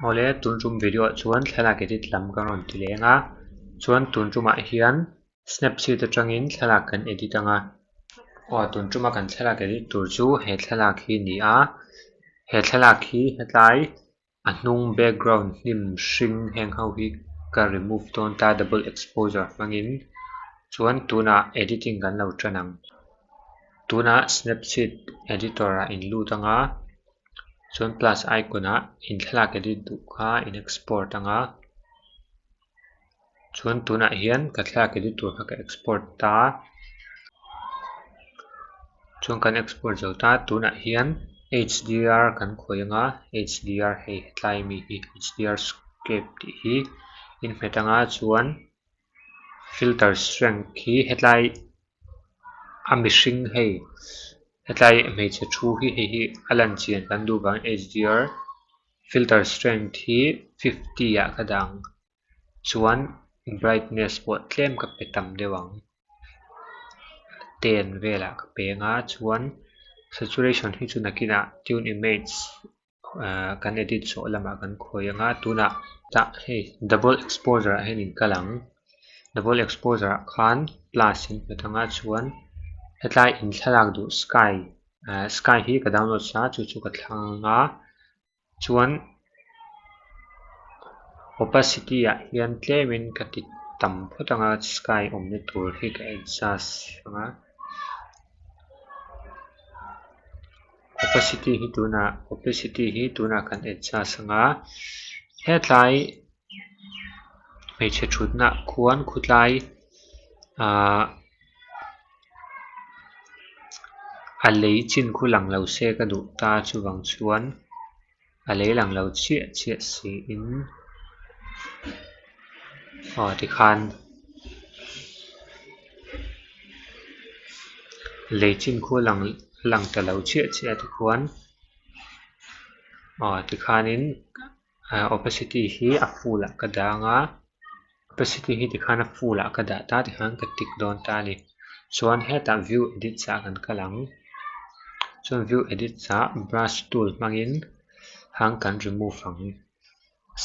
ole tunrum video chuan thlalak edit lam kan ron ti lenga chuan tunruma hian snapseed atangin thlalak kan edit anga tunruma kan thlalak edit tur chu he thlalak hi ni a he thlalak hi hetlai a hnung background hnim hring heng ho hi ka remove tawn ta double exposure mangin chuan tuna editing kan lo tanang tuna snapseed editor a in lut anga chuan plus icon a in thlalak edit duh kha in export anga chuan tuna hian ka thlalak edit tur kha ka export ta chuan kan export zo ta tuna hian HDR kan khoi anga HDR hei hetlai mi hi HDR scape tih hi in hmetanga chuan filter strength hi hetlai a mihring hei hetlai hmeichhe thu hi alan chian kan du bang HDR filter strength hi 50 ah ka dang chuan brightness pawh tlem ka pe tam deuang 10 vela ka pe nga chuan saturation hi chu nakina tune image kan edit so lama kan khoi anga tuna ta hei double exposure a hen in kalang double exposure khan plus in petanga chuan hetlai in thlalak du sky hi ka download sa chu ka thlanga chuan opacity a hian tlemin ka ti tam phutanga sky omni tur hi ka adjust anga opacity hi tuna kan adjust anga hetlai hmeichhe thutna khuan khutlai a lei chin khu lang lo se ka duh ta chuwang chuan a lei lang lo chia si in tikhan lei chin khu lang ta lo chia ti khuan tikhanin opacity hi a full ka danga opacity hi tikhan a full ka da ta tikhan ka tik don ta ni chuan heta view edit cha kan kalang chuan view edit cha brush tool mangin hang kan remove ang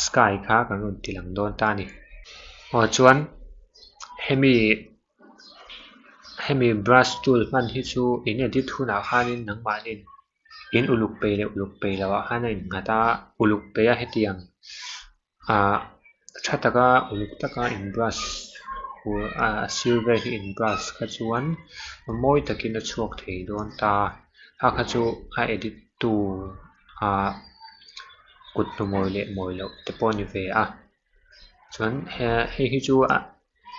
sky kha kan ron tilang don ta ni chuan hemi brush tool man hi chu in edit huna khanin nangmanin in uluk pe lawa hanin ngata uluk pe a hetiang thataka uluk taka in brush silver hi in brush kha chuan mawi takin a chuak thei don ta kha chu a edit tu kut nu moi lo te pawh ni ve a chuan hi chu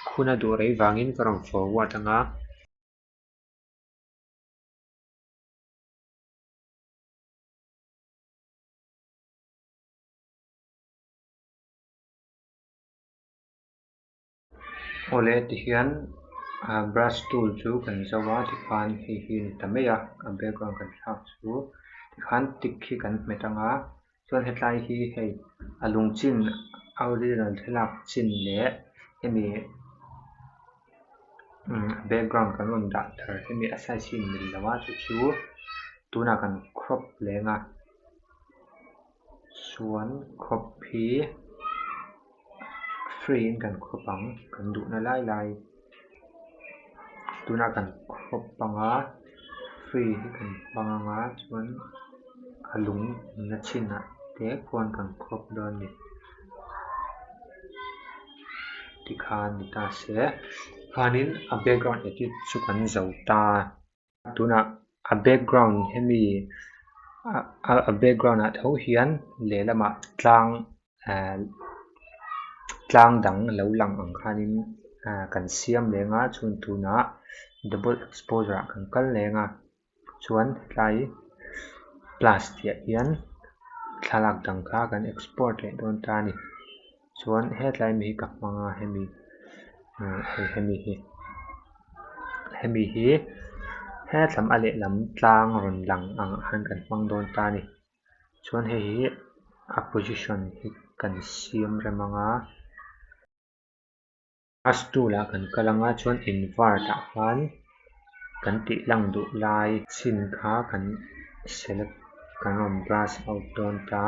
khuna du rei wangin ka ron forward anga ole ti hian brush tool chu kan zawa tikhan hi ni tameya background kan thak chu tikhan tik hi kan hmetanga chuan hetlai hi hei alung chin original thlak chin le hemi background kan ron dah thar hemi a size hi mil lawa chu tuna kan crop lenga chuan crop hi free in kan crop ang kan du na lai tuna kan crop panga free hi kan panga chuan alung na china te khuan kan crop don ni tikhan ni ta se khanin a background edit chu kan zo ta tuna a background hemi a background a tho hian lelama tlang dang lo lang ang khanin kan siam lenga chun tuna double exposure kan kal lenga chuan tlai plus tiah hian thlalak dang kha kan export le don ta ni chuan hetlai mi ka hmanga hemi hi hetlam ale lam tlang ron lang ang han kan hmang don ta ni chuan hei hi a position hi kan siam remanga as tu la kan kalanga chuan invert a khan kan ti lang du lai chin kha kan select kan ron brush out don ta